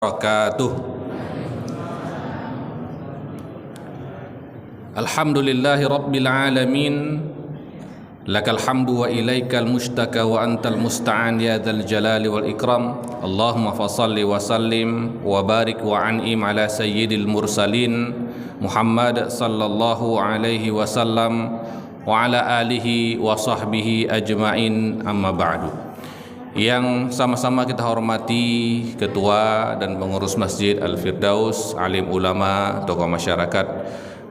Wabarakatuh. Alhamdulillahi Rabbil Alamin. Lakal hamdu wa ilaikal mustaka wa antal musta'an ya dzal jalali wal ikram. Allahumma fasalli wa sallim wa barik wa an'im ala sayyidil mursalin Muhammad sallallahu alaihi wasallam wa ala alihi wa sahbihi ajma'in, amma ba'du. Yang sama-sama kita hormati Ketua dan Pengurus Masjid Al-Firdaus, alim ulama, tokoh masyarakat,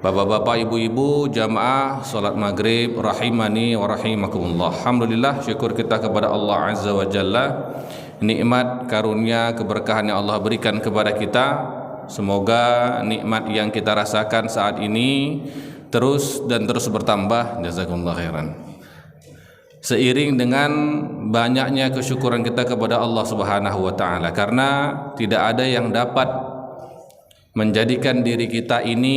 bapak-bapak, ibu-ibu, jamaah salat maghrib rahimani wa rahimakumullah. Alhamdulillah, syukur kita kepada Allah Azza wa Jalla, nikmat karunia keberkahan yang Allah berikan kepada kita. Semoga nikmat yang kita rasakan saat ini terus dan terus bertambah. Jazakumullah khairan. Seiring dengan banyaknya kesyukuran kita kepada Allah Subhanahu wa taala, karena tidak ada yang dapat menjadikan diri kita ini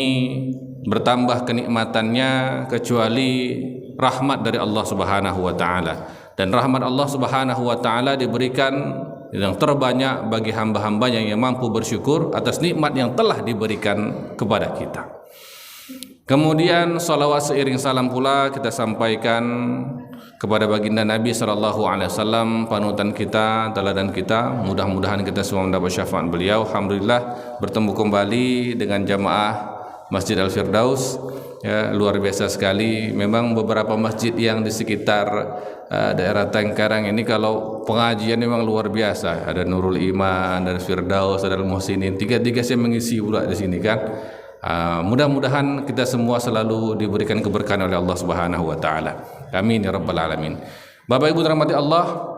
bertambah kenikmatannya kecuali rahmat dari Allah Subhanahu wa taala. Dan rahmat Allah Subhanahu wa taala diberikan yang terbanyak bagi hamba-hambanya yang mampu bersyukur atas nikmat yang telah diberikan kepada kita. Kemudian salawat seiring salam pula kita sampaikan kepada baginda Nabi SAW, panutan kita, teladan kita. Mudah-mudahan kita semua mendapat syafaat beliau. Alhamdulillah bertemu kembali dengan jamaah Masjid Al-Firdaus. Ya, luar biasa sekali. Memang beberapa masjid yang di sekitar daerah Tengkarang ini kalau pengajian memang luar biasa. Ada Nurul Iman, ada Firdaus, ada Al-Muhsinin. Tiga-tiga saya mengisi pula di sini kan. Mudah-mudahan kita semua selalu diberikan keberkahan oleh Allah Subhanahu wa taala. Amin ya rabbal alamin. Bapak Ibu dirahmati Allah,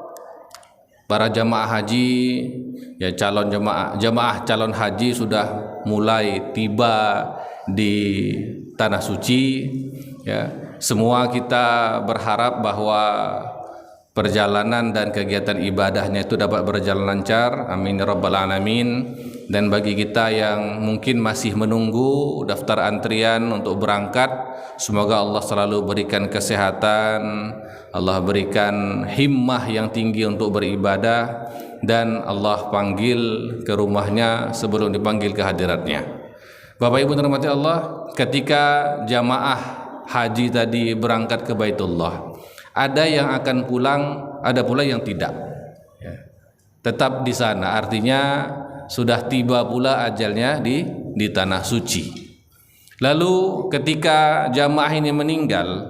para jamaah haji, ya jamaah calon haji sudah mulai tiba di tanah suci, ya. Semua kita berharap bahwa perjalanan dan kegiatan ibadahnya itu dapat berjalan lancar. Amin ya rabbal alamin. Dan bagi kita yang mungkin masih menunggu daftar antrian untuk berangkat, semoga Allah selalu berikan kesehatan, Allah berikan himmah yang tinggi untuk beribadah, dan Allah panggil ke rumahnya sebelum dipanggil ke hadiratnya. Bapak Ibu dirahmati Allah, ketika jamaah haji tadi berangkat ke Baitullah, ada yang akan pulang, ada pula yang tidak, ya. Tetap di sana, artinya sudah tiba pula ajalnya di tanah suci. Lalu ketika jamaah ini meninggal,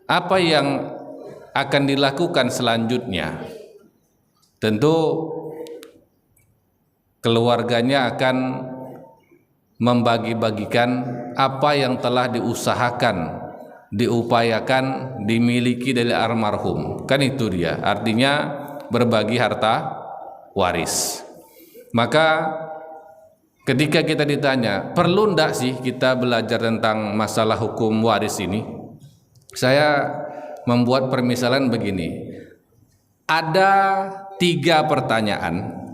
apa yang akan dilakukan selanjutnya? Tentu keluarganya akan membagi-bagikan apa yang telah diusahakan, diupayakan, dimiliki dari almarhum. Kan itu dia, artinya berbagi harta waris. Maka ketika kita ditanya, perlu ndak sih kita belajar tentang masalah hukum waris ini? Saya membuat permisalan begini. Ada 3 pertanyaan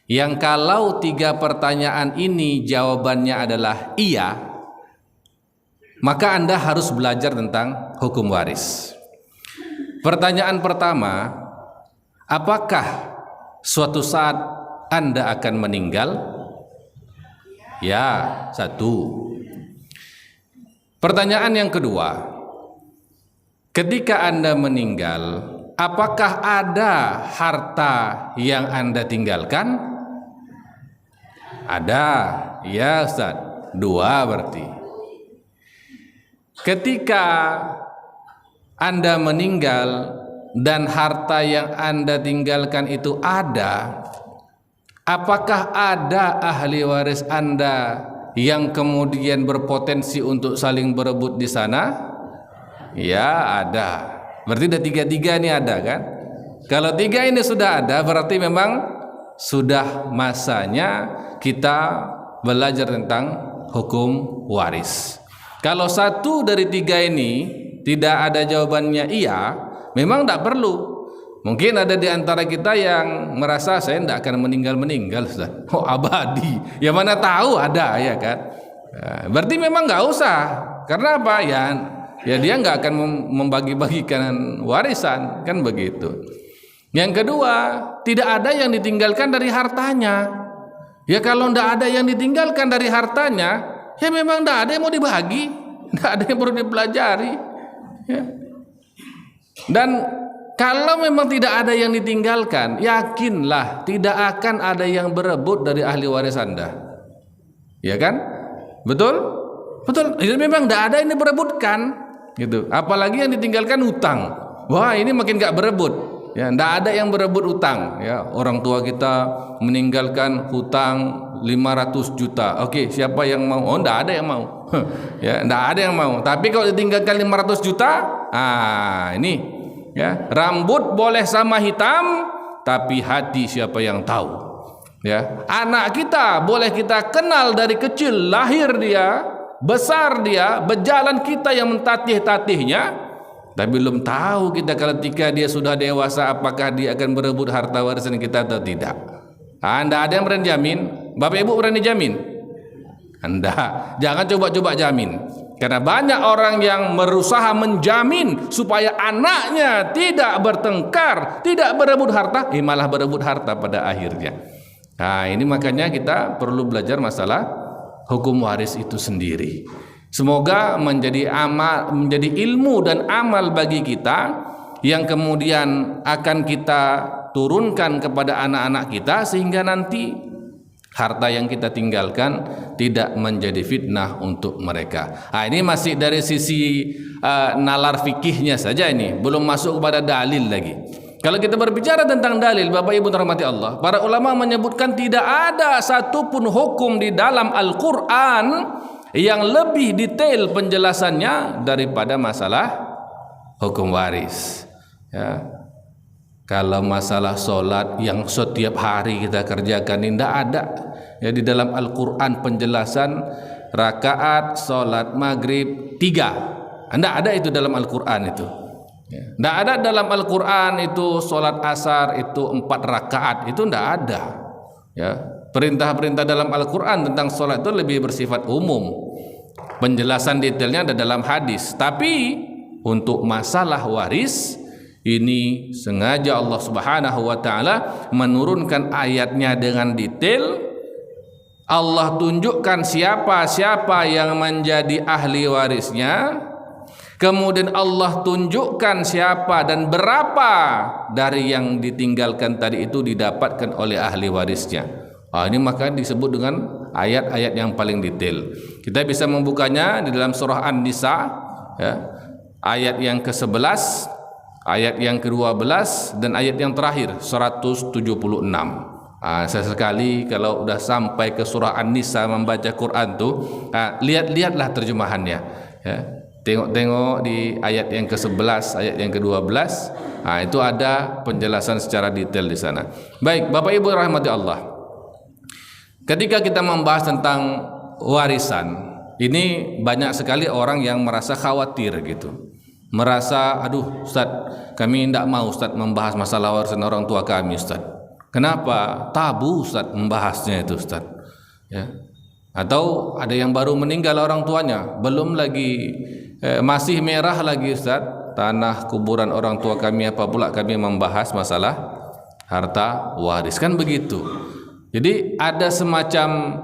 yang kalau 3 pertanyaan ini jawabannya adalah iya, maka Anda harus belajar tentang hukum waris. Pertanyaan pertama, apakah suatu saat Anda akan meninggal? Ya, 1. Pertanyaan yang kedua, ketika Anda meninggal, apakah ada harta yang Anda tinggalkan? Ada. Ya Ustaz, 2 berarti. Ketika Anda meninggal dan harta yang Anda tinggalkan itu ada, apakah ada ahli waris Anda yang kemudian berpotensi untuk saling berebut di sana? Ya, ada. Berarti ada 3 ini ada kan? Kalau 3 ini sudah ada, berarti memang sudah masanya kita belajar tentang hukum waris. Kalau 1 dari 3 ini tidak ada jawabannya iya, memang tidak perlu. Mungkin ada di antara kita yang merasa saya tidak akan meninggal Ustaz. Oh, abadi. Ya mana tahu ada, ya kan? Berarti memang nggak usah. Karena apa? Ya dia nggak akan membagi-bagikan warisan, kan begitu. Yang kedua, tidak ada yang ditinggalkan dari hartanya. Ya kalau tidak ada yang ditinggalkan dari hartanya, ya memang tidak ada yang mau dibagi, tidak ada yang perlu dipelajari. Ya. Dan kalau memang tidak ada yang ditinggalkan, yakinlah tidak akan ada yang berebut dari ahli waris Anda. Ya kan? Betul? Betul. Jadi memang tidak ada yang diperebutkan, gitu. Apalagi yang ditinggalkan utang. Wah, ini makin gak berebut. Ya, tidak ada yang berebut utang. Ya, orang tua kita meninggalkan hutang 500 juta. Oke, siapa yang mau? Oh, tidak ada yang mau. Ya, tidak ada yang mau. Tapi kalau ditinggalkan 500 juta, ini ya, rambut boleh sama hitam, tapi hati siapa yang tahu. Ya, anak kita boleh kita kenal dari kecil, lahir dia, besar dia, berjalan kita yang mentatih-tatihnya. Tapi belum tahu kita ketika dia sudah dewasa apakah dia akan berebut harta warisan kita atau tidak. Anda ada yang berani jamin? Bapak Ibu berani jamin? Anda jangan coba-coba jamin. Karena banyak orang yang berusaha menjamin supaya anaknya tidak bertengkar, tidak berebut harta, malah berebut harta pada akhirnya. Nah, ini makanya kita perlu belajar masalah hukum waris itu sendiri. Semoga menjadi ilmu dan amal bagi kita yang kemudian akan kita turunkan kepada anak-anak kita sehingga nanti harta yang kita tinggalkan tidak menjadi fitnah untuk mereka. Nah, ini masih dari sisi nalar fikihnya saja, ini belum masuk kepada dalil lagi. Kalau kita berbicara tentang dalil, Bapak Ibu rahmati Allah, para ulama menyebutkan tidak ada satupun hukum di dalam Al-Quran yang lebih detail penjelasannya daripada masalah hukum waris. Ya. Kalau masalah sholat yang setiap hari kita kerjakan ini tidak ada. Ya, di dalam Al-Quran penjelasan rakaat sholat maghrib 3. Tidak ada itu dalam Al-Quran itu. Tidak ada dalam Al-Quran itu sholat asar itu 4 rakaat, itu tidak ada. Ya. Perintah-perintah dalam Al-Quran tentang sholat itu lebih bersifat umum. Penjelasan detailnya ada dalam hadis. Tapi untuk masalah waris ini sengaja Allah Subhanahu wa taala menurunkan ayatnya dengan detail. Allah tunjukkan siapa-siapa yang menjadi ahli warisnya. Kemudian Allah tunjukkan siapa dan berapa dari yang ditinggalkan tadi itu didapatkan oleh ahli warisnya. Ini maka disebut dengan ayat-ayat yang paling detail. Kita bisa membukanya di dalam surah An-Nisa, ya, ayat yang ke-11, ayat yang ke-12 dan ayat yang terakhir 176. Sesekali kalau udah sampai ke surah An-Nisa membaca Quran tuh, lihat-lihatlah terjemahannya. Ya. Tengok-tengok di ayat yang ke-11, ayat yang ke-12, itu ada penjelasan secara detail di sana. Baik, Bapak Ibu rahmati Allah. Ketika kita membahas tentang warisan, ini banyak sekali orang yang merasa khawatir gitu. Merasa, aduh Ustaz, kami tidak mau Ustaz membahas masalah warisan orang tua kami Ustaz. Kenapa? Tabu Ustaz membahasnya itu Ustaz. Ya. Atau ada yang baru meninggal orang tuanya, belum lagi masih merah lagi Ustaz tanah kuburan orang tua kami, apa pula kami membahas masalah harta waris, kan begitu. Jadi ada semacam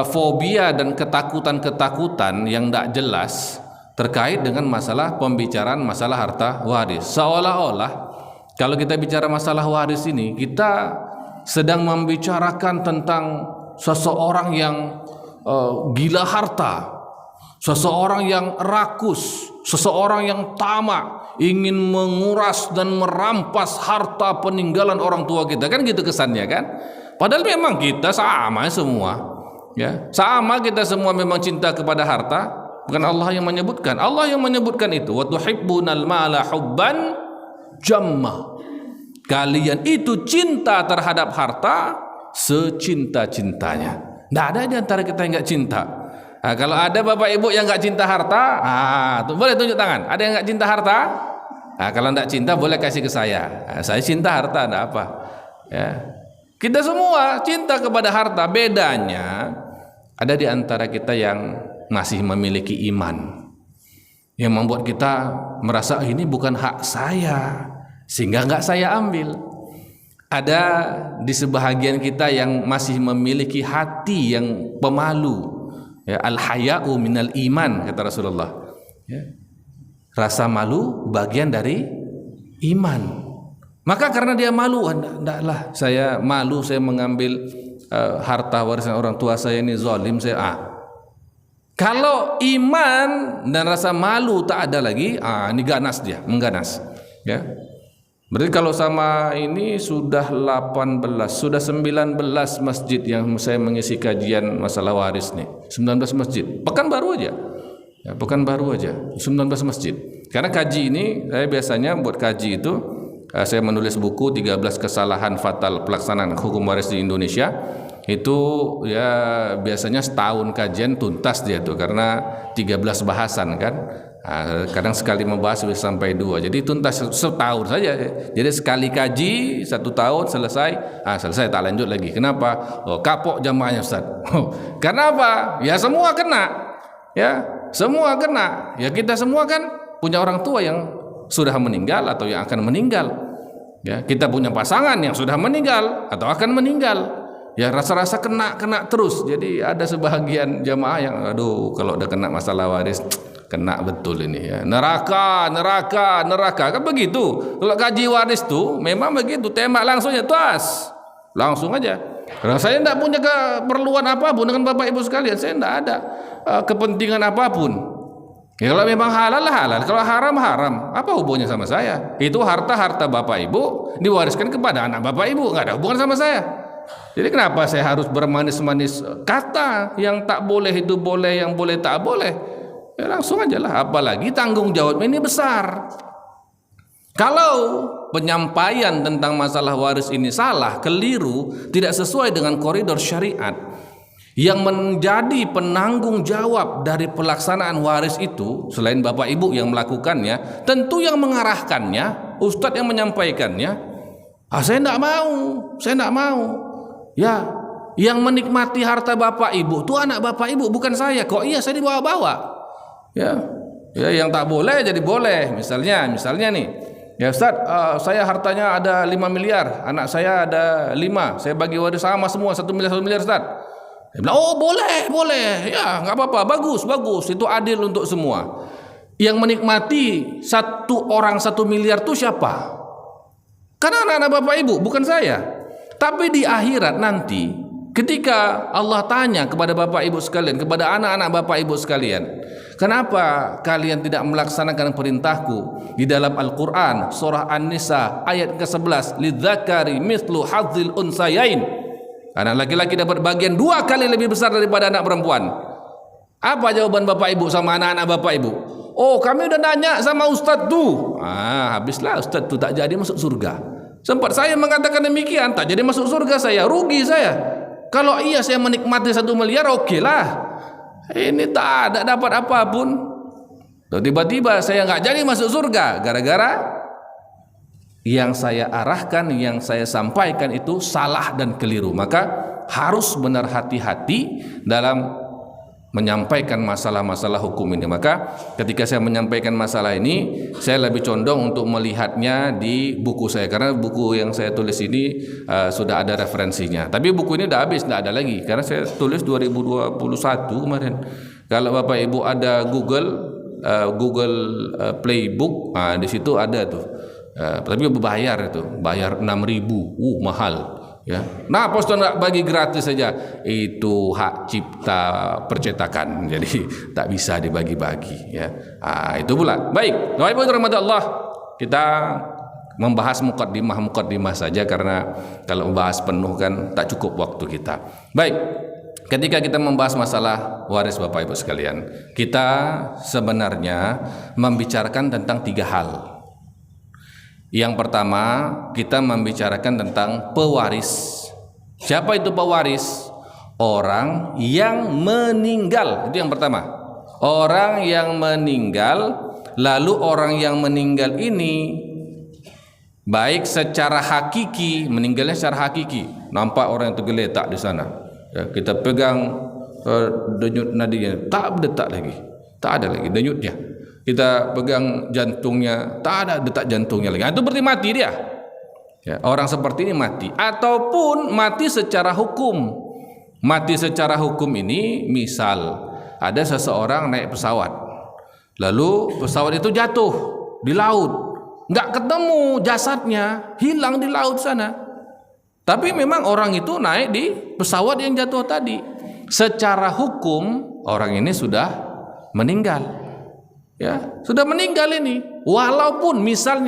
fobia dan ketakutan-ketakutan yang tidak jelas terkait dengan masalah pembicaraan masalah harta waris. Seolah-olah kalau kita bicara masalah waris ini, kita sedang membicarakan tentang seseorang yang gila harta, seseorang yang rakus, seseorang yang tamak, ingin menguras dan merampas harta peninggalan orang tua kita, kan gitu kesannya kan. Padahal memang kita sama semua, ya, sama kita semua memang cinta kepada harta. Bukan Allah yang menyebutkan. Allah yang menyebutkan itu. Wa tuhibbunal mala hubban jamma. Kalian itu cinta terhadap harta secinta-cintanya. Tidak ada di antara kita yang nggak cinta. Kalau ada Bapak Ibu yang nggak cinta harta, tuh boleh tunjuk tangan. Ada yang nggak cinta harta? Kalau nggak cinta boleh kasih ke saya. Saya cinta harta, ada apa? Ya. Kita semua cinta kepada harta. Bedanya ada di antara kita yang masih memiliki iman, yang membuat kita merasa ini bukan hak saya sehingga nggak saya ambil. Ada di sebahagian kita yang masih memiliki hati yang pemalu. Ya, al-haya'u minal iman, kata Rasulullah. Ya. Rasa malu bagian dari iman. Maka karena dia malu, ndaklah saya malu, saya mengambil harta warisan orang tua saya, ini zalim saya. Kalau iman dan rasa malu tak ada lagi, ini ganas dia, mengganas. Ya. Berarti kalau sama ini sudah 18, sudah 19 masjid yang saya mengisi kajian masalah waris nih. 19 masjid. Pekanbaru aja. Ya, Pekanbaru aja. 19 masjid. Karena kaji ini saya biasanya buat kaji itu saya menulis buku 13 kesalahan fatal pelaksanaan hukum waris di Indonesia. Itu ya biasanya setahun kajian tuntas dia tuh karena 13 bahasan kan. Kadang sekali membahas bisa sampai 2, jadi tuntas setahun saja. Jadi sekali kaji 1 tahun selesai, selesai tak lanjut lagi. Kenapa? Kapok jamaahnya Ustaz. Kenapa? Ya semua kena. Ya semua kena. Ya kita semua kan punya orang tua yang sudah meninggal atau yang akan meninggal. Ya kita punya pasangan yang sudah meninggal atau akan meninggal. Ya rasa-rasa kena terus. Jadi ada sebahagian jamaah yang kalau udah kena masalah waris kena betul ini ya. Neraka kan begitu. Kalau kaji waris tuh memang begitu, tembak langsungnya tuas. Langsung aja. Karena saya tidak punya keperluan apapun dengan Bapak Ibu sekalian. Saya tidak ada kepentingan apapun. Ya, kalau memang halal halal, kalau haram haram. Apa hubungannya sama saya? Itu harta Bapak Ibu diwariskan kepada anak Bapak Ibu, nggak ada hubungan sama saya. Jadi kenapa saya harus bermanis-manis kata yang tak boleh itu boleh, yang boleh tak boleh? Ya langsung aja lah, apalagi tanggung jawab ini besar. Kalau penyampaian tentang masalah waris ini salah, keliru, tidak sesuai dengan koridor syariat, yang menjadi penanggung jawab dari pelaksanaan waris itu selain Bapak Ibu yang melakukannya, tentu yang mengarahkannya, ustadz yang menyampaikannya. Saya tidak mau. Ya, yang menikmati harta Bapak Ibu itu anak Bapak Ibu, bukan saya. Kok iya saya dibawa-bawa? Ya, yang tak boleh jadi boleh. Misalnya nih, ya Ustaz, saya hartanya ada 5 miliar, anak saya ada 5, saya bagi waris sama semua 1 miliar Ustaz. Dia bilang, oh boleh, ya nggak apa-apa, bagus, itu adil untuk semua. Yang menikmati 1 orang 1 miliar itu siapa? Karena anak-anak Bapak Ibu, bukan saya. Tapi di akhirat nanti, ketika Allah tanya kepada Bapak Ibu sekalian, kepada anak-anak Bapak Ibu sekalian, kenapa kalian tidak melaksanakan perintahku di dalam Al-Quran surah An-Nisa ayat ke-11, lidzakari mithlu hadzil unsayain, anak laki-laki dapat bagian 2 kali lebih besar daripada anak perempuan. Apa jawaban Bapak Ibu sama anak-anak Bapak Ibu? Oh, kami udah nanya sama Ustadz tuh. Habislah Ustadz tuh tak jadi masuk surga. Sempat saya mengatakan demikian, tak jadi masuk surga saya, rugi saya. Kalau iya saya menikmati 1 miliar, oke lah. Ini tak ada dapat apapun. Tiba-tiba saya nggak jadi masuk surga gara-gara yang saya arahkan, yang saya sampaikan itu salah dan keliru. Maka harus benar hati-hati dalam menyampaikan masalah-masalah hukum ini. Maka ketika saya menyampaikan masalah ini, saya lebih condong untuk melihatnya di buku saya, karena buku yang saya tulis ini sudah ada referensinya. Tapi buku ini udah habis, tidak ada lagi, karena saya tulis 2021 kemarin. Kalau Bapak Ibu ada Google Playbook, di situ ada tuh. Tapi bayar itu, bayar 6.000, mahal. Ya, nah Poston nggak bagi gratis saja, itu hak cipta percetakan, jadi tak bisa dibagi-bagi. Ya, itu pula. Baik, Bapak Ibu rahmat Allah, kita membahas mukaddimah saja karena kalau membahas penuh kan tak cukup waktu kita. Baik, ketika kita membahas masalah waris Bapak Ibu sekalian, kita sebenarnya membicarakan tentang 3 hal. Yang pertama, kita membicarakan tentang pewaris. Siapa itu pewaris? Orang yang meninggal. Itu yang pertama. Orang yang meninggal, lalu orang yang meninggal ini baik secara hakiki, meninggalnya secara hakiki, nampak orang yang tergeletak di sana. Ya, kita pegang denyut nadinya, tak berdetak lagi, tak ada lagi denyutnya. kita pegang jantungnya, tak ada detak jantungnya lagi. Itu berarti mati dia. Ya, orang seperti ini mati. Ataupun mati secara hukum. Mati secara hukum ini misal ada seseorang naik pesawat, lalu pesawat itu jatuh di laut, nggak ketemu jasadnya, hilang di laut sana. Tapi memang orang itu naik di pesawat yang jatuh tadi. Secara hukum orang ini sudah meninggal. Ya, sudah meninggal ini. Walaupun misal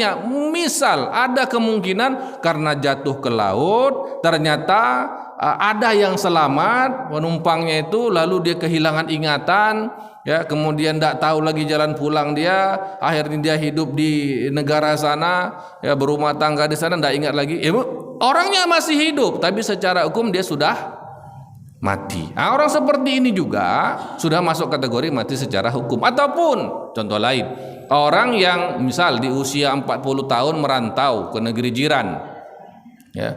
ada kemungkinan karena jatuh ke laut, ternyata ada yang selamat, penumpangnya itu, lalu dia kehilangan ingatan, ya, kemudian tidak tahu lagi jalan pulang dia, akhirnya dia hidup di negara sana, ya, berumah tangga di sana, tidak ingat lagi. Orangnya masih hidup, tapi secara hukum dia sudah mati. Nah, orang seperti ini juga sudah masuk kategori mati secara hukum. Ataupun contoh lain, orang yang misal di usia 40 tahun merantau ke negeri jiran, ya,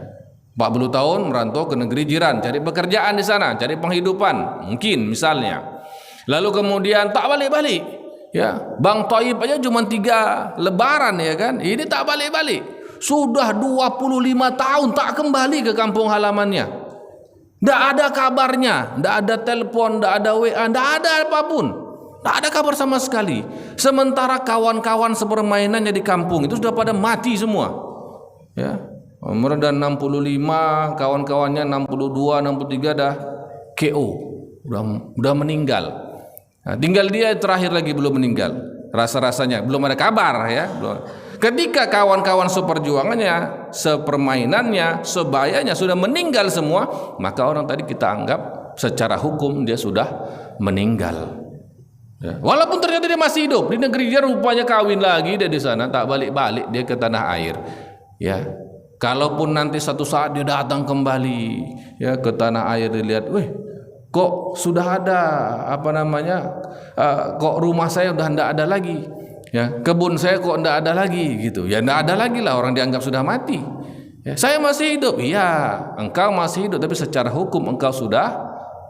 40 tahun merantau ke negeri jiran, cari pekerjaan di sana, cari penghidupan, mungkin misalnya. Lalu kemudian tak balik-balik, ya, Bang Toib aja cuma 3 lebaran, ya kan, ini tak balik-balik, sudah 25 tahun tak kembali ke kampung halamannya. Tidak ada kabarnya, tidak ada telepon, tidak ada WA, tidak ada apapun, tidak ada kabar sama sekali. Sementara kawan-kawan sepermainannya di kampung itu sudah pada mati semua. Ya, umur dan 65, kawan-kawannya 62, 63 dah KO, udah meninggal. Nah, tinggal dia terakhir lagi belum meninggal. Rasa-rasanya belum ada kabar, ya. Ketika kawan-kawan seperjuangannya, sepermainannya, sebayanya sudah meninggal semua, maka orang tadi kita anggap secara hukum dia sudah meninggal. Ya. Walaupun ternyata dia masih hidup di negeri dia, rupanya kawin lagi dia di sana, tak balik-balik dia ke tanah air. Ya, kalaupun nanti satu saat dia datang kembali, ya, ke tanah air, dilihat, weh, kok sudah ada kok rumah saya udah tidak ada lagi. Ya, kebun saya kok tidak ada lagi gitu. Ya, tidak ada lagi lah, orang dianggap sudah mati. Ya, saya masih hidup. Iya, engkau masih hidup, tapi secara hukum engkau sudah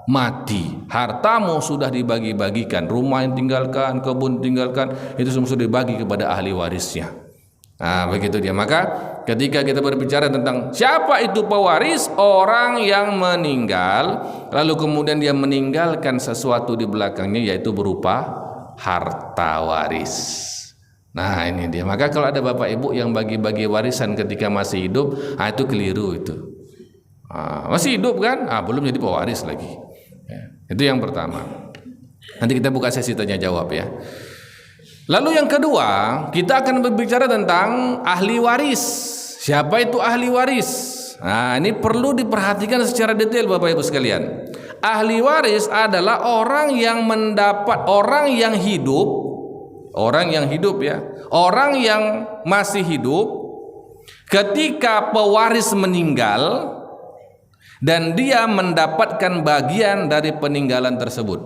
mati. Hartamu sudah dibagi-bagikan, rumah yang tinggalkan, kebun tinggalkan, itu semua sudah dibagi kepada ahli warisnya. Nah, begitu dia. Maka ketika kita berbicara tentang siapa itu pewaris, orang yang meninggal lalu kemudian dia meninggalkan sesuatu di belakangnya, yaitu berupa harta waris. Nah, ini dia. Maka kalau ada bapak ibu yang bagi-bagi warisan ketika masih hidup, itu keliru itu. Masih hidup kan? Belum jadi pewaris lagi. Ya, itu yang pertama. Nanti kita buka sesi tanya jawab, ya. Lalu yang kedua, kita akan berbicara tentang ahli waris. Siapa itu ahli waris? Nah, ini perlu diperhatikan secara detail Bapak Ibu sekalian. Ahli waris adalah orang yang mendapat, orang yang hidup ya, orang yang masih hidup ketika pewaris meninggal dan dia mendapatkan bagian dari peninggalan tersebut.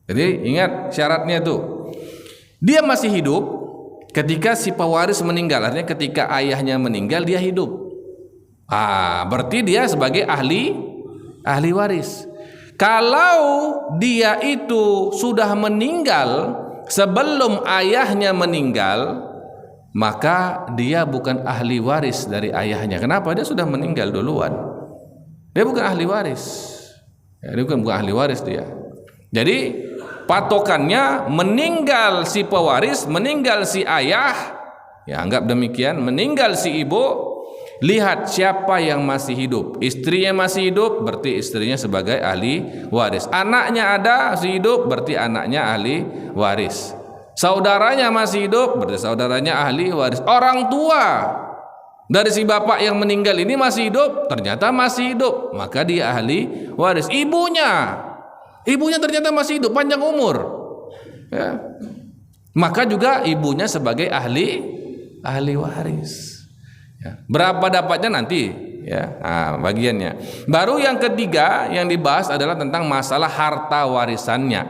Jadi ingat syaratnya tuh, dia masih hidup ketika si pewaris meninggal, artinya ketika ayahnya meninggal dia hidup. Berarti dia sebagai ahli waris. Kalau dia itu sudah meninggal sebelum ayahnya meninggal, maka dia bukan ahli waris dari ayahnya. Kenapa? Dia sudah meninggal duluan. Dia bukan ahli waris. Ya, dia bukan ahli waris dia. Jadi patokannya meninggal si pewaris, meninggal si ayah, ya anggap demikian, meninggal si ibu, lihat siapa yang masih hidup. Istrinya masih hidup, berarti istrinya sebagai ahli waris. Anaknya ada, masih hidup, berarti anaknya ahli waris. Saudaranya masih hidup, berarti saudaranya ahli waris. Orang tua dari si bapak yang meninggal ini masih hidup, ternyata masih hidup, maka dia ahli waris. Ibunya ternyata masih hidup, panjang umur, ya, maka juga ibunya sebagai ahli waris. Ya, berapa dapatnya nanti, ya, bagiannya. Baru yang ketiga yang dibahas adalah tentang masalah harta warisannya.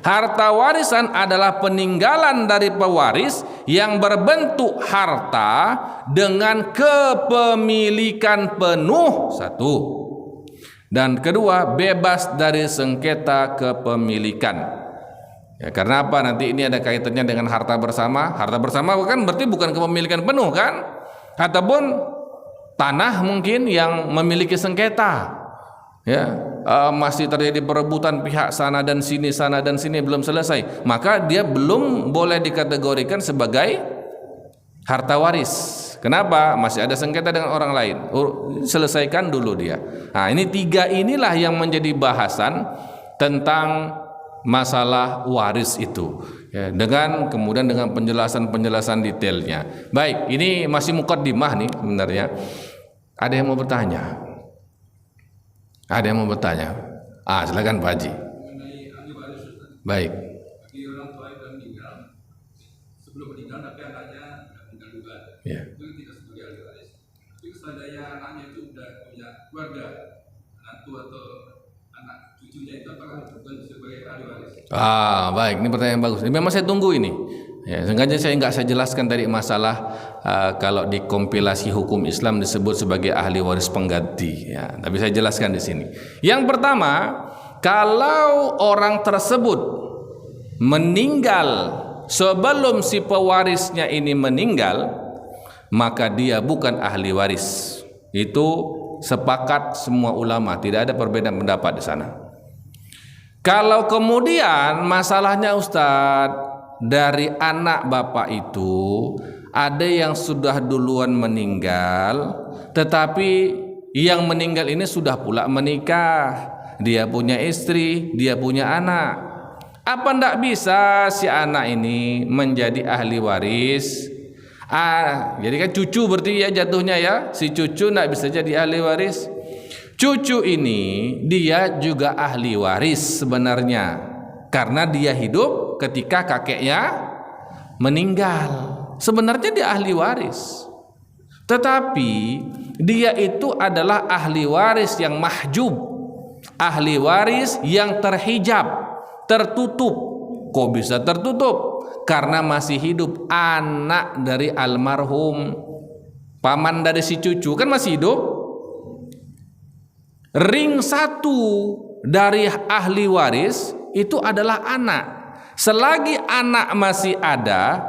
Harta warisan adalah peninggalan dari pewaris yang berbentuk harta dengan kepemilikan penuh, satu, dan kedua bebas dari sengketa kepemilikan. Ya, karena apa? Nanti ini ada kaitannya dengan harta bersama. Harta bersama kan berarti bukan kepemilikan penuh kan? Ataupun tanah mungkin yang memiliki sengketa. Ya, masih terjadi perebutan pihak sana dan sini belum selesai. Maka dia belum boleh dikategorikan sebagai harta waris. Kenapa? Masih ada sengketa dengan orang lain. Selesaikan dulu dia. Nah, ini tiga inilah yang menjadi bahasan tentang masalah waris itu, ya, kemudian dengan penjelasan detailnya. Baik, ini masih mukaddimah nih sebenarnya. Ada yang mau bertanya? Ada yang mau bertanya? Silakan Pak Haji. Baik. Orang tua yang meninggal, sebelum meninggal tapi anaknya meninggal juga. Ya. Itu tidak sebagai ahli waris. Tapi seandainya anaknya itu sudah punya keluarga, anak tua atau anak cucunya itu apakah bukan sebagai ahli waris? Baik, ini pertanyaan bagus. Memang saya tunggu ini. Ya, sengaja saya jelaskan tadi masalah kalau di kompilasi hukum Islam disebut sebagai ahli waris pengganti. Ya, tapi saya jelaskan di sini. Yang pertama, kalau orang tersebut meninggal sebelum si pewarisnya ini meninggal, maka dia bukan ahli waris. Itu sepakat semua ulama, tidak ada perbedaan pendapat di sana. Kalau kemudian masalahnya Ustadz, dari anak bapak itu ada yang sudah duluan meninggal, tetapi yang meninggal ini sudah pula menikah, dia punya istri, dia punya anak. Apa ndak bisa si anak ini menjadi ahli waris? Jadi kan cucu berarti ya jatuhnya ya, si cucu ndak bisa jadi ahli waris. Cucu ini dia juga ahli waris sebenarnya, karena dia hidup ketika kakeknya meninggal. Sebenarnya dia ahli waris, tetapi dia itu adalah ahli waris yang mahjub, ahli waris yang terhijab, tertutup. Kok bisa tertutup? Karena masih hidup anak dari almarhum, paman dari si cucu kan masih hidup. Ring satu dari ahli waris itu adalah anak. Selagi anak masih ada,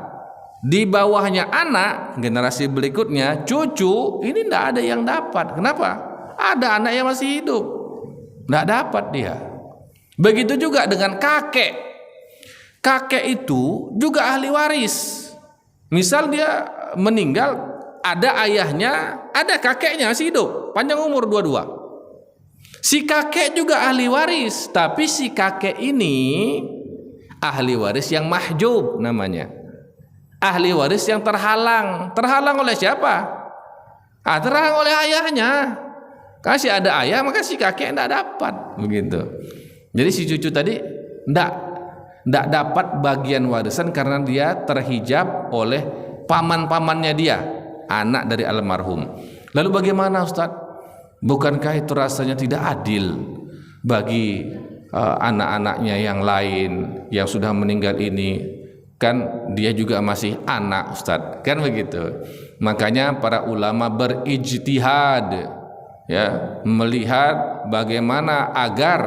di bawahnya anak, generasi berikutnya, cucu, ini tidak ada yang dapat. Kenapa? Ada anak yang masih hidup, tidak dapat dia. Begitu juga dengan kakek. Kakek itu juga ahli waris. Misal dia meninggal, ada ayahnya, ada kakeknya masih hidup, panjang umur dua-dua. Si kakek juga ahli waris, tapi si kakek ini ahli waris yang mahjub namanya. Ahli waris yang terhalang. Terhalang oleh siapa? Terhalang oleh ayahnya. Kasih ada ayah, maka si kakek tidak dapat. Begitu. Jadi si cucu tadi tidak dapat bagian warisan karena dia terhijab oleh paman-pamannya dia, anak dari almarhum. Lalu bagaimana Ustaz? Bukankah itu rasanya tidak adil bagi anak-anaknya yang lain yang sudah meninggal ini? Kan dia juga masih anak Ustadz, kan begitu. Makanya para ulama berijtihad, ya, melihat bagaimana agar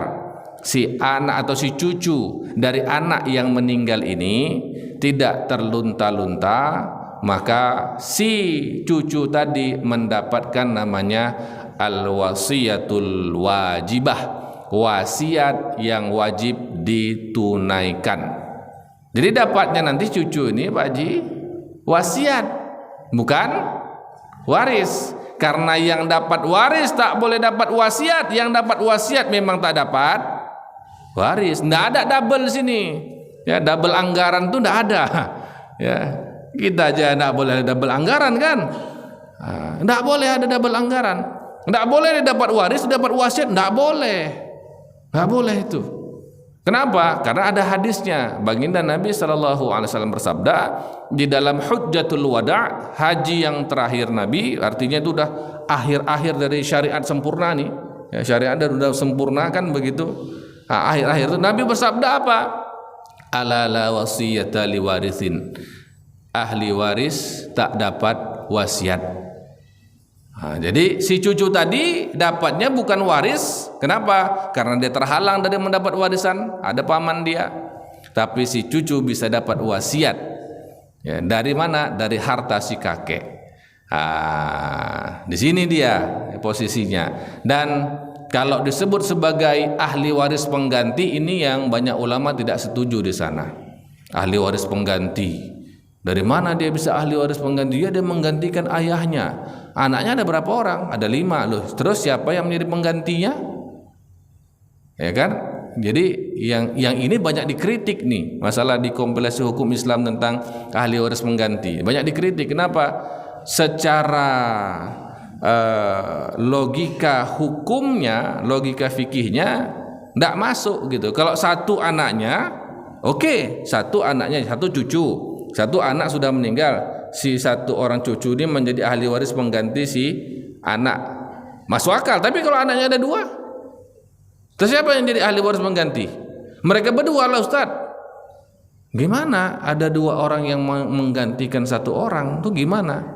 si anak atau si cucu dari anak yang meninggal ini tidak terlunta-lunta, maka si cucu tadi mendapatkan namanya al-wasiyatul wajibah, wasiat yang wajib ditunaikan. Jadi dapatnya nanti cucu ini Pak Haji wasiat, bukan waris. Karena yang dapat waris tak boleh dapat wasiat, yang dapat wasiat memang tak dapat waris. Tidak ada double sini, ya, double anggaran tuh tidak ada. Ya, kita aja tidak boleh ada double anggaran kan? Tidak boleh ada double anggaran. Tidak boleh dapat waris, dapat wasiat, tidak boleh. Tidak boleh itu. Kenapa? Karena ada hadisnya. Baginda Nabi SAW bersabda di dalam Hujjatul Wada', haji yang terakhir Nabi, artinya itu sudah akhir-akhir dari syariat sempurna nih. Ya, syariat sudah sempurna kan begitu. Akhir-akhir itu Nabi bersabda apa? Ala la wasiyata li warithin. Ahli waris tak dapat wasiat. Jadi si cucu tadi dapatnya bukan waris. Kenapa? Karena dia terhalang dari mendapat warisan. Ada paman dia. tapi si cucu bisa dapat wasiat. Ya, dari mana? Dari harta si kakek. Di sini dia posisinya. Dan kalau disebut sebagai ahli waris pengganti, ini yang banyak ulama tidak setuju di sana. Ahli waris pengganti, dari mana dia bisa ahli waris pengganti? Dia menggantikan ayahnya. Anaknya ada berapa orang? Ada 5 loh. Terus siapa yang menjadi penggantinya? Ya kan? Jadi yang ini banyak dikritik nih, masalah di kompilasi hukum Islam tentang ahli waris pengganti. Banyak dikritik. Kenapa? Secara logika hukumnya, logika fikihnya tidak masuk gitu. Kalau satu anaknya, oke, satu anaknya, satu cucu, satu anak sudah meninggal, si satu orang cucu ini menjadi ahli waris pengganti si anak, masuk akal. Tapi kalau anaknya ada 2, terus siapa yang jadi ahli waris pengganti? Mereka berdua lah, Ustaz. Gimana ada 2 orang yang menggantikan 1 orang? Itu gimana?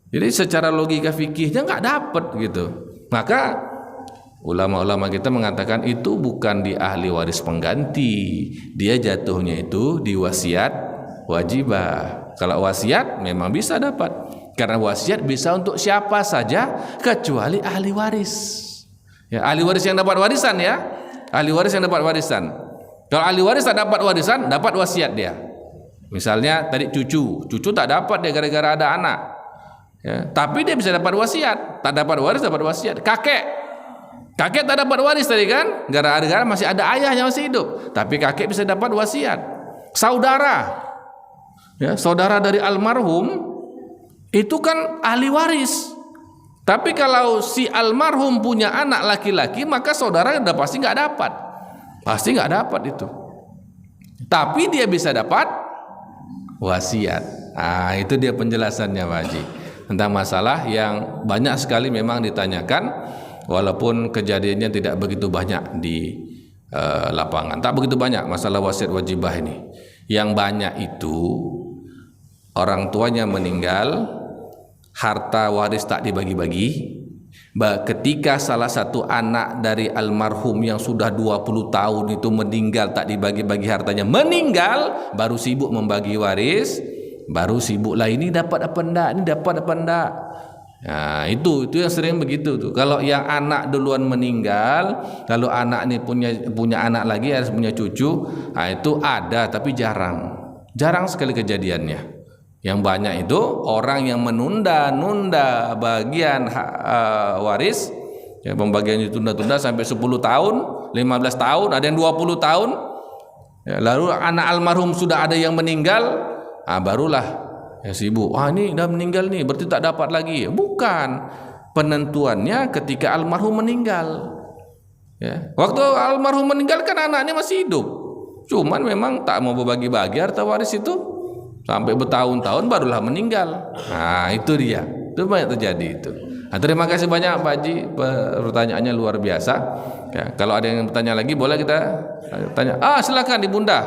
Jadi secara logika fikihnya nggak dapat gitu. Maka ulama-ulama kita mengatakan itu bukan di ahli waris pengganti, dia jatuhnya itu di wasiat wajibah. Kalau wasiat memang bisa dapat, karena wasiat bisa untuk siapa saja kecuali ahli waris. Ya, ahli waris yang dapat warisan ya, ahli waris yang dapat warisan. Kalau ahli waris tak dapat warisan, dapat wasiat dia. Misalnya tadi cucu tak dapat dia gara-gara ada anak. Ya, tapi dia bisa dapat wasiat. Tak dapat waris dapat wasiat. Kakek tak dapat waris tadi kan, gara-gara masih ada ayahnya masih hidup, tapi kakek bisa dapat wasiat. Saudara, ya, saudara dari almarhum itu kan ahli waris. Tapi kalau si almarhum punya anak laki-laki, maka saudara udah pasti nggak dapat itu. Tapi dia bisa dapat wasiat. Itu dia penjelasannya Pak Haji tentang masalah yang banyak sekali memang ditanyakan, walaupun kejadiannya tidak begitu banyak di lapangan. Tak begitu banyak masalah wasiat wajibah ini. Yang banyak itu orang tuanya meninggal, harta waris tak dibagi-bagi. Ketika salah satu anak dari almarhum yang sudah 20 tahun itu meninggal, tak dibagi-bagi hartanya, meninggal, baru sibuk membagi waris, baru sibuklah ini dapat apa enggak, ini dapat apa enggak. Nah, itu yang sering begitu tuh. Kalau yang anak duluan meninggal, lalu anak ini punya anak lagi, harus punya cucu, itu ada tapi jarang sekali kejadiannya. Yang banyak itu orang yang menunda-nunda bagian waris, ya, pembagian itu tunda-tunda sampai 10 tahun, 15 tahun, ada yang 20 tahun. Ya, lalu anak almarhum sudah ada yang meninggal, barulah ya sibuk. Ini udah meninggal nih, berarti tak dapat lagi. Bukan, penentuannya ketika almarhum meninggal. Ya, waktu almarhum meninggal kan anaknya masih hidup, cuman memang tak mau berbagi-bagi harta waris itu. Sampai bertahun-tahun barulah meninggal. Itu dia. Itu banyak terjadi itu. Terima kasih banyak Pak Haji, pertanyaannya luar biasa. Ya, kalau ada yang bertanya lagi boleh kita tanya. Silakan di Bunda.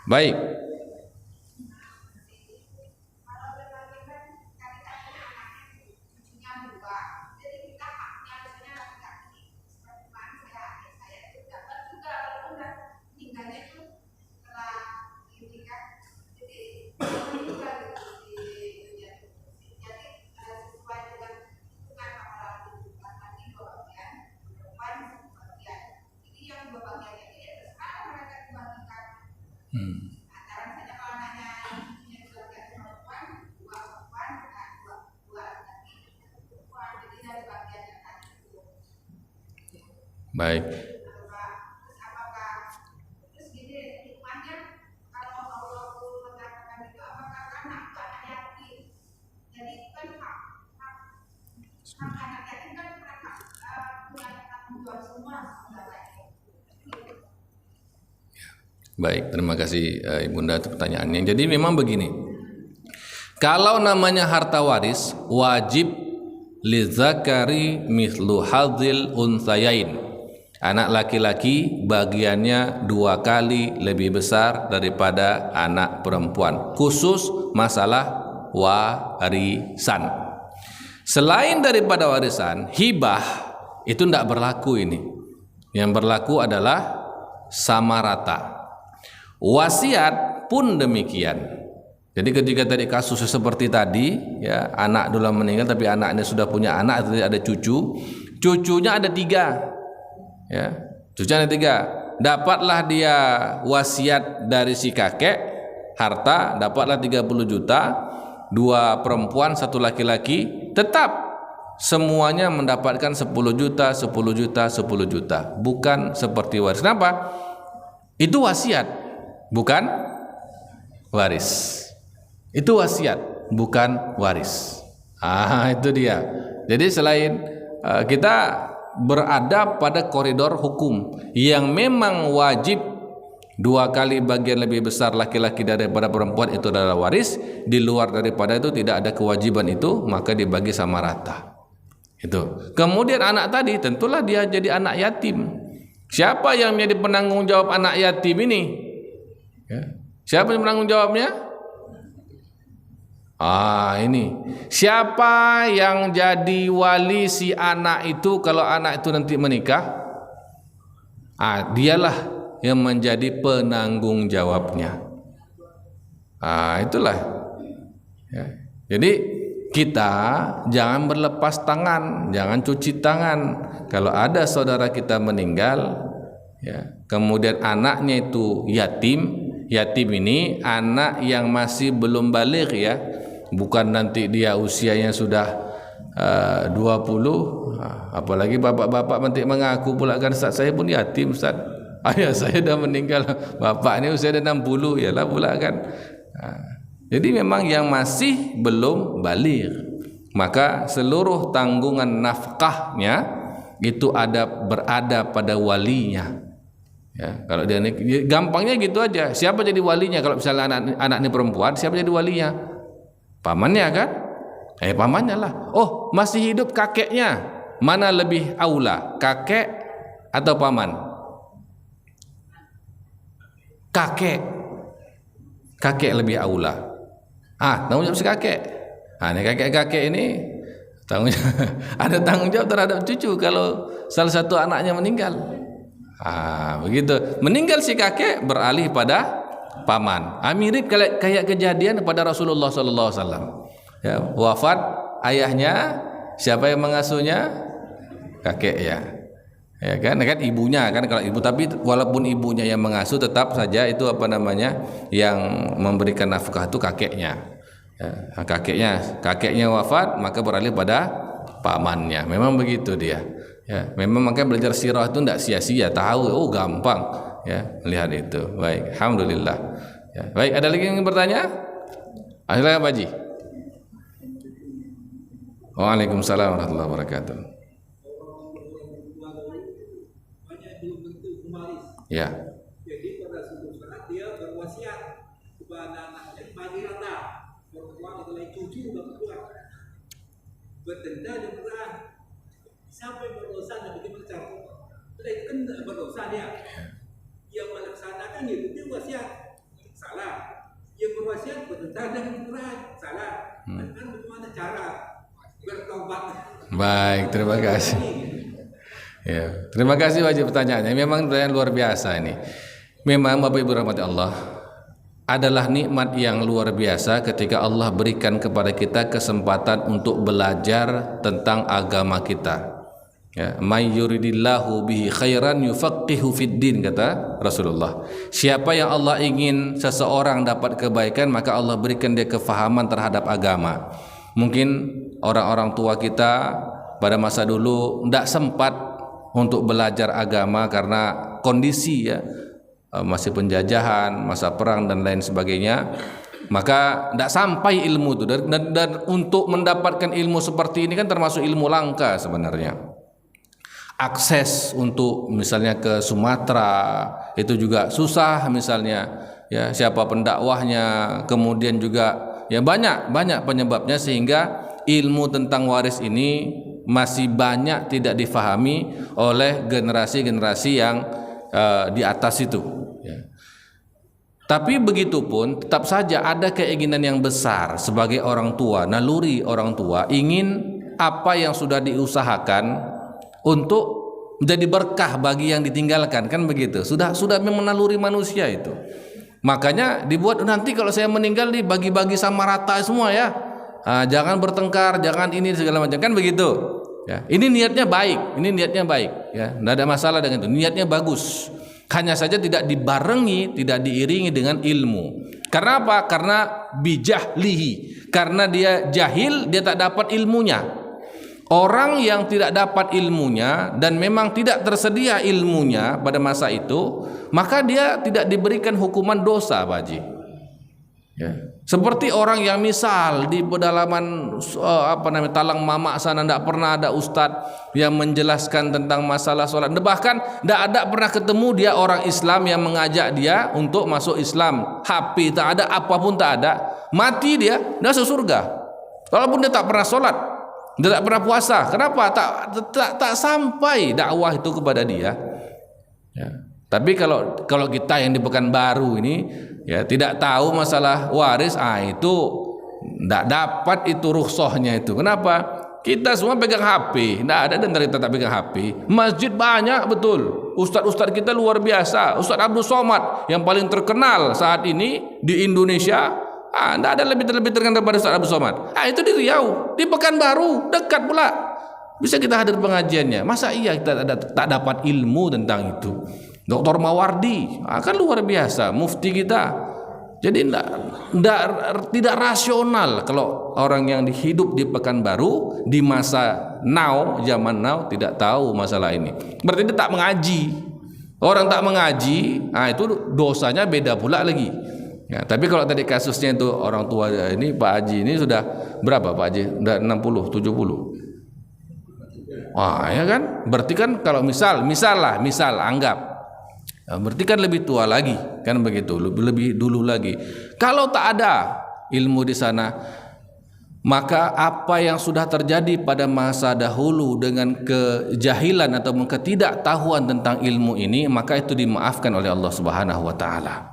Baik. Baik. Baik, terima kasih Ibunda atas pertanyaannya. Jadi memang begini, kalau namanya harta waris, wajib lidzakari mithlu hadzil unsayain. Anak laki-laki bagiannya 2 kali lebih besar daripada anak perempuan, khusus masalah warisan. Selain daripada warisan, hibah itu tidak berlaku ini. Yang berlaku adalah sama rata. Wasiat pun demikian. Jadi ketika tadi kasusnya seperti tadi, ya, anak dulu meninggal tapi anaknya sudah punya anak, ada cucu, cucunya ada 3, ya, cucunya ada 3. Dapatlah dia wasiat dari si kakek, harta, dapatlah 30 juta, 2 perempuan, 1 laki-laki, tetap semuanya mendapatkan 10 juta, 10 juta, 10 juta, bukan seperti waris. Kenapa? Itu wasiat, bukan waris. Itu wasiat, bukan waris. Itu dia. Jadi selain kita berada pada koridor hukum yang memang wajib 2 kali bagian lebih besar laki-laki daripada perempuan itu adalah waris, di luar daripada itu tidak ada kewajiban itu, maka dibagi sama rata. Itu. Kemudian anak tadi tentulah dia jadi anak yatim. Siapa yang menjadi penanggung jawab anak yatim ini? Ya. Siapa yang penanggung jawabnya? Ini siapa yang jadi wali si anak itu kalau anak itu nanti menikah? Dialah yang menjadi penanggung jawabnya. Itulah, ya. Jadi kita jangan berlepas tangan, jangan cuci tangan. Kalau ada saudara kita meninggal, ya, kemudian anaknya itu yatim. Yatim ini anak yang masih belum baligh, ya. Bukan nanti dia usianya sudah 20, apalagi bapak-bapak nanti mengaku pula kan, Ustaz saya pun yatim, Ustaz. Ayah saya dah meninggal, bapak ini usia dah 60, ya lah pula kan. Jadi memang yang masih belum baligh, maka seluruh tanggungan nafkahnya itu berada pada walinya. Ya, kalau dia gampangnya gitu aja. Siapa jadi walinya? Kalau misalnya anak ini perempuan, siapa jadi walinya? Pamannya kan? Pamannya lah. Oh, masih hidup kakeknya. Mana lebih aula? Kakek atau paman? Kakek. Kakek lebih aula. Tanggung jawab si kakek. Ini kakek-kakek ini ada tanggung jawab terhadap cucu kalau salah satu anaknya meninggal. Begitu. Meninggal si kakek, beralih pada paman. Mirip kayak kejadian pada Rasulullah sallallahu alaihi wasallam. Ya, wafat ayahnya, siapa yang mengasuhnya? Kakek, ya. Ya kan ibunya kan, kalau ibu, tapi walaupun ibunya yang mengasuh tetap saja itu yang memberikan nafkah itu kakeknya. Ya, kakeknya wafat, maka beralih pada pamannya. Memang begitu dia. Ya, memang makanya belajar sirah itu tidak sia-sia, tahu, gampang, ya, melihat itu. Baik, alhamdulillah. Ya, baik, ada lagi yang bertanya? Silakan Pak Haji. Waalaikumsalam warahmatullahi wabarakatuh. Ya. Jadi pada suatu saat dia berwasiat kepada anaknya bagi rata, perempuan itu lagi cucu dan keluar. Bertenda di Quran. Siapa yang berdosa dan bagaimana cara? Sudah itu kan berdosa dia. Yang melaksanakan itu dia wasiat, salah. Yang berwasiat bertentangan dengan Quran, salah. Kan bagaimana cara bertobat? Baik, terima kasih. Ya, terima kasih wajib pertanyaannya. Memang pertanyaan luar biasa ini. Memang Bapak Ibu rahmati Allah, adalah nikmat yang luar biasa ketika Allah berikan kepada kita kesempatan untuk belajar tentang agama kita. Ya, may yuridillahu bihi khairan yufaqihu fid din, kata Rasulullah. Siapa yang Allah ingin seseorang dapat kebaikan, maka Allah berikan dia kefahaman terhadap agama. Mungkin orang-orang tua kita pada masa dulu tidak sempat untuk belajar agama karena kondisi, ya, masih penjajahan, masa perang dan lain sebagainya, maka tidak sampai ilmu itu. Dan untuk mendapatkan ilmu seperti ini kan termasuk ilmu langka sebenarnya. Akses untuk misalnya ke Sumatera itu juga susah misalnya, ya, siapa pendakwahnya, kemudian juga ya banyak penyebabnya, sehingga ilmu tentang waris ini masih banyak tidak difahami oleh generasi-generasi yang di atas itu, ya. Tapi begitupun tetap saja ada keinginan yang besar sebagai orang tua, naluri orang tua ingin apa yang sudah diusahakan untuk menjadi berkah bagi yang ditinggalkan, kan begitu. Sudah memang naluri manusia itu. Makanya dibuat nanti kalau saya meninggal dibagi-bagi sama rata semua ya. Jangan bertengkar, jangan ini segala macam, kan begitu. Ya, ini niatnya baik, ya, tidak ada masalah dengan itu. Niatnya bagus, hanya saja tidak dibarengi, tidak diiringi dengan ilmu. Karena apa? Karena bijahlihi, karena dia jahil, dia tak dapat ilmunya. Orang yang tidak dapat ilmunya dan memang tidak tersedia ilmunya pada masa itu, maka dia tidak diberikan hukuman dosa, Pak Haji. Ya. Seperti orang yang misal di pedalaman Talang Mamak sana tidak pernah ada ustadz yang menjelaskan tentang masalah sholat, bahkan tidak ada pernah ketemu dia orang Islam yang mengajak dia untuk masuk Islam. HP tak ada, apapun tak ada, mati dia masuk surga walaupun dia tak pernah sholat, dia tak pernah puasa. Kenapa? Tak sampai dakwah itu kepada dia. Ya. Tapi kalau kita yang di Pekanbaru ini ya tidak tahu masalah waris, itu tidak dapat itu rukhsahnya itu. Kenapa? Kita semua pegang HP, tidak ada dengar kita tak pegang HP. Masjid banyak betul, ustadz kita luar biasa. Ustadz Abdul Somad yang paling terkenal saat ini di Indonesia, tidak ada lebih terkenal daripada Ustadz Abdul Somad. Itu di Riau, di Pekanbaru, dekat pula. Bisa kita hadir pengajiannya. Masa iya kita tak dapat ilmu tentang itu? Dr. Mawardi kan luar biasa, mufti kita. Jadi tidak rasional kalau orang yang hidup di Pekanbaru di masa zaman now tidak tahu masalah ini. Berarti dia tak mengaji. Orang tak mengaji, itu dosanya beda pula lagi. Ya, tapi kalau tadi kasusnya itu orang tua ini Pak Haji ini sudah berapa Pak Haji? Sudah 60, 70. Wah, ya kan? Berarti kan kalau misal anggap berarti kan lebih tua lagi, kan begitu, lebih dulu lagi. Kalau tak ada ilmu di sana, maka apa yang sudah terjadi pada masa dahulu dengan kejahilan atau ketidaktahuan tentang ilmu ini, maka itu dimaafkan oleh Allah Subhanahu wa taala.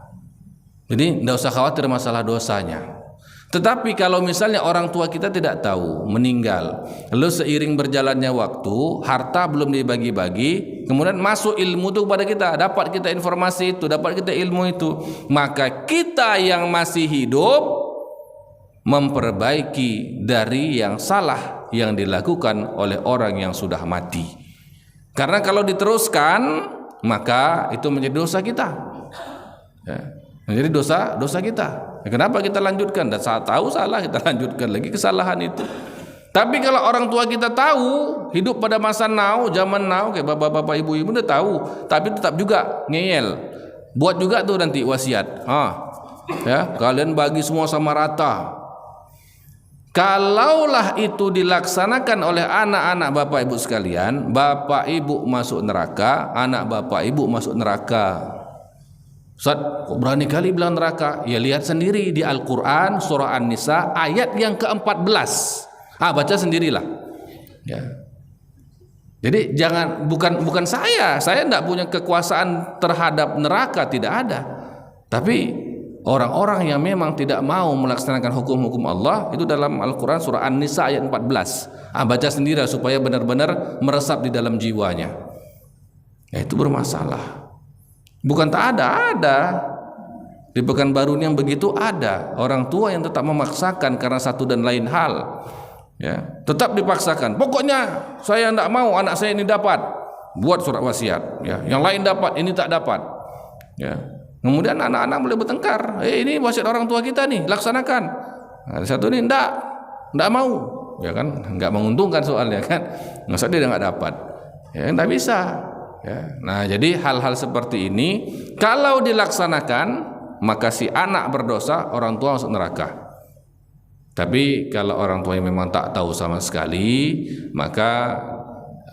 Jadi tidak usah khawatir masalah dosanya. Tetapi kalau misalnya orang tua kita tidak tahu, meninggal, lalu seiring berjalannya waktu, harta belum dibagi-bagi, kemudian masuk ilmu itu kepada kita, dapat kita informasi itu, dapat kita ilmu itu, maka kita yang masih hidup memperbaiki dari yang salah yang dilakukan oleh orang yang sudah mati. Karena kalau diteruskan, maka itu menjadi dosa kita. Ya, menjadi dosa kita. Kenapa kita lanjutkan? Dan saat tahu salah kita lanjutkan lagi kesalahan itu. Tapi kalau orang tua kita tahu, hidup pada masa zaman now, kayak bapak-bapak ibu-ibu udah tahu, tapi tetap juga ngeyel. Buat juga tuh nanti wasiat. Ya, kalian bagi semua sama rata. Kalaulah itu dilaksanakan oleh anak-anak bapak ibu sekalian, bapak ibu masuk neraka, anak bapak ibu masuk neraka. Ustaz, kok berani kali bilang neraka? Ya lihat sendiri di Al-Quran surah An-Nisa ayat yang ke-14. Baca sendirilah. Ya. Jadi bukan saya tidak punya kekuasaan terhadap neraka, tidak ada. Tapi orang-orang yang memang tidak mau melaksanakan hukum-hukum Allah itu dalam Al-Quran surah An-Nisa ayat 14. Baca sendiri supaya benar-benar meresap di dalam jiwanya. Ya, itu bermasalah. Bukan tak ada di Pekanbaru yang begitu ada orang tua yang tetap memaksakan karena satu dan lain hal, ya tetap dipaksakan. Pokoknya saya tidak mau anak saya ini dapat, buat surat wasiat, ya yang lain dapat, ini tak dapat, ya kemudian anak-anak mulai bertengkar. Ini wasiat orang tua kita nih, laksanakan. Satu ini tidak mau, ya kan nggak menguntungkan soalnya kan, masa dia nggak dapat, ya tidak bisa. Ya. Nah, jadi hal-hal seperti ini kalau dilaksanakan maka si anak berdosa, orang tua masuk neraka. Tapi kalau orang tua yang memang tak tahu sama sekali, maka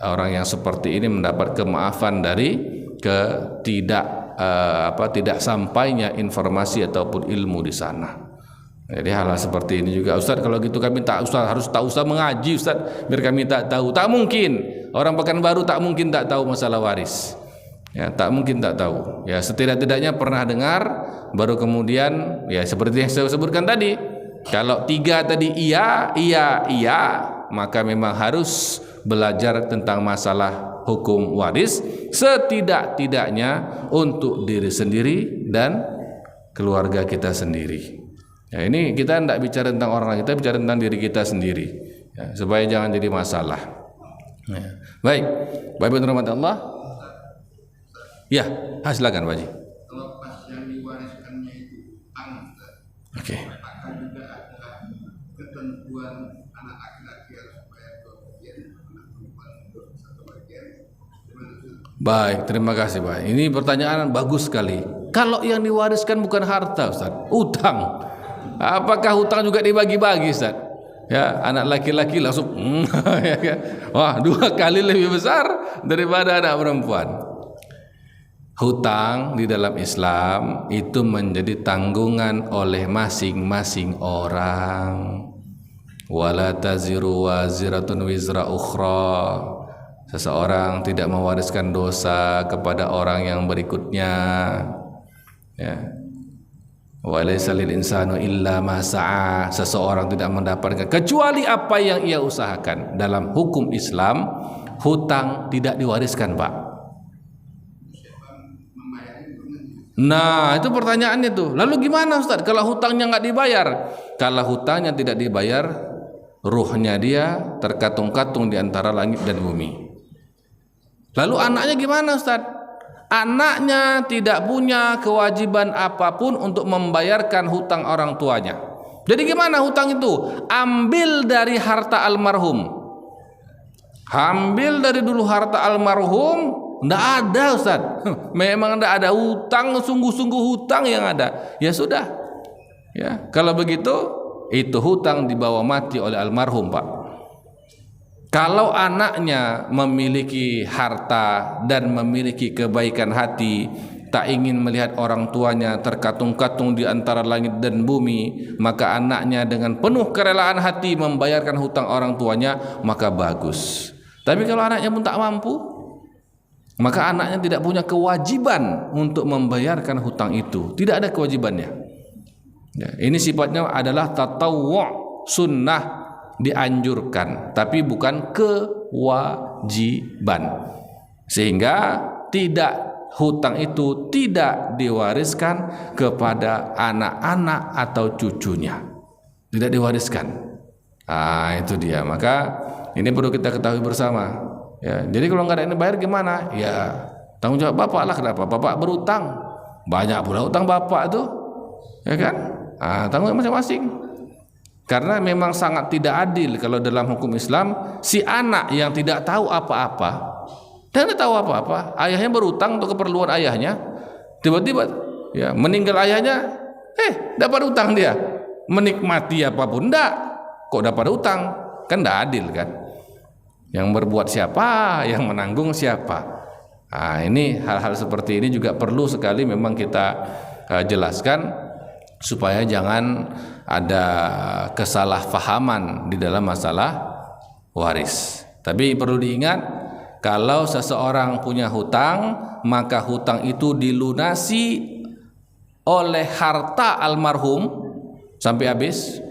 orang yang seperti ini mendapat kemaafan dari tidak sampainya informasi ataupun ilmu di sana. Jadi hal-hal seperti ini juga, Ustaz kalau gitu kami tak usah mengaji Ustaz biar kami tak tahu. Tak mungkin. Orang Pekanbaru tak mungkin tak tahu masalah waris. Ya, tak mungkin tak tahu. Ya, setidak-tidaknya pernah dengar, baru kemudian ya seperti yang saya sebutkan tadi. Kalau 3 tadi iya, maka memang harus belajar tentang masalah hukum waris setidak-tidaknya untuk diri sendiri dan keluarga kita sendiri. Ya, ini kita tidak bicara tentang orang lain, kita bicara tentang diri kita sendiri, ya, supaya jangan jadi masalah. Ya. Baik, Bapak Ibu rahmat Allah. Ya, silakan Pak Haji. Kalau pas yang diwariskannya itu Oke. apakah juga ada ketentuan anak laki-laki harus bayar 2 bagian, anak perempuan 1 bagian? Baik, terima kasih Pak. Ini pertanyaan bagus sekali. Kalau yang diwariskan bukan harta, Ustaz, utang. Apakah hutang juga dibagi-bagi, Ustaz? Ya, anak laki-laki langsung ya kan? Wah, 2 kali lebih besar daripada anak perempuan. Hutang di dalam Islam itu menjadi tanggungan oleh masing-masing orang. Wala taziru waziratun wizra ukhra. Seseorang tidak mewariskan dosa kepada orang yang berikutnya. Ya. Wa laisa lil insanu illa ma sa'a. Seseorang tidak mendapatkan kecuali apa yang ia usahakan. Dalam hukum Islam, hutang tidak diwariskan, Pak. Nah, itu pertanyaannya tuh. Lalu gimana, Ustaz? Kalau hutangnya nggak dibayar? Kalau hutangnya tidak dibayar, ruhnya dia terkatung-katung di antara langit dan bumi. Lalu anaknya gimana, Ustaz? Anaknya tidak punya kewajiban apapun untuk membayarkan hutang orang tuanya. Jadi gimana hutang itu? Ambil dari harta almarhum. Ambil dari dulu harta almarhum. Nggak ada, Ustaz. Memang nggak ada hutang, sungguh-sungguh hutang yang ada. Ya sudah. Ya, kalau begitu itu hutang dibawa mati oleh almarhum, Pak. Kalau anaknya memiliki harta dan memiliki kebaikan hati, tak ingin melihat orang tuanya terkatung-katung di antara langit dan bumi, maka anaknya dengan penuh kerelaan hati membayarkan hutang orang tuanya, maka bagus. Tapi kalau anaknya pun tak mampu, maka anaknya tidak punya kewajiban untuk membayarkan hutang itu. Tidak ada kewajibannya. Ya, ini sifatnya adalah tatawwu', sunnah, dianjurkan, tapi bukan kewajiban. Sehingga hutang itu tidak diwariskan kepada anak-anak atau cucunya. Tidak diwariskan. Itu dia. Maka ini perlu kita ketahui bersama. Ya, jadi kalau nggak ada yang bayar gimana? Ya tanggung jawab bapak lah. Kenapa? Bapak berutang, banyak pula utang bapak itu, ya kan? Tanggung jawab masing-masing. Karena memang sangat tidak adil kalau dalam hukum Islam si anak yang tidak tahu apa-apa, dan tidak tahu apa-apa, ayahnya berutang untuk keperluan ayahnya, tiba-tiba ya meninggal ayahnya, dapat utang dia, menikmati apapun enggak, kok dapat utang, kan tidak adil kan? Yang berbuat siapa, yang menanggung siapa? Ini hal-hal seperti ini juga perlu sekali memang kita jelaskan supaya jangan ada kesalahpahaman di dalam masalah waris. Tapi perlu diingat, kalau seseorang punya hutang, maka hutang itu dilunasi oleh harta almarhum sampai habis,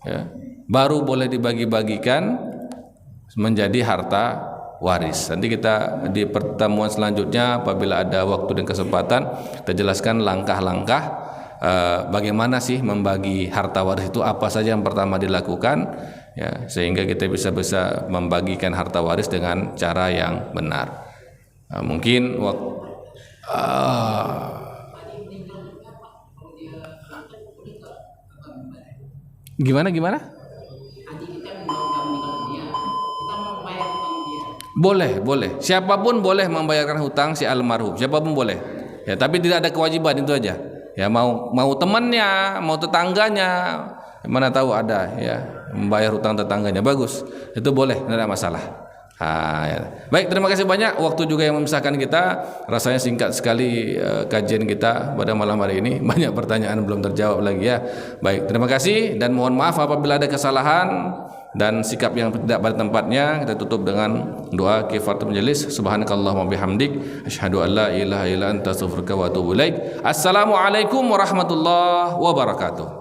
ya, baru boleh dibagi-bagikan menjadi harta waris. Nanti kita di pertemuan selanjutnya apabila ada waktu dan kesempatan, kita jelaskan langkah-langkah bagaimana sih membagi harta waris itu, apa saja yang pertama dilakukan, ya, sehingga kita bisa membagikan harta waris dengan cara yang benar. Mungkin gimana? Boleh. Siapapun boleh membayarkan hutang si almarhum. Siapapun boleh. Ya, tapi tidak ada kewajiban, itu aja. Ya, mau temannya, mau tetangganya, mana tahu ada ya membayar hutang tetangganya, bagus. Itu boleh, tidak ada masalah. Ya. Baik, terima kasih banyak. Waktu juga yang memisahkan kita. Rasanya singkat sekali kajian kita pada malam hari ini. Banyak pertanyaan belum terjawab lagi ya. Baik, terima kasih dan mohon maaf apabila ada kesalahan dan sikap yang tidak pada tempatnya. Kita tutup dengan doa kifaratul majelis. Subhanakallahumma bihamdik, asyhadu an la ilaha illa anta, astaghfiruka wa atubu ilaik. Assalamualaikum warahmatullahi wabarakatuh.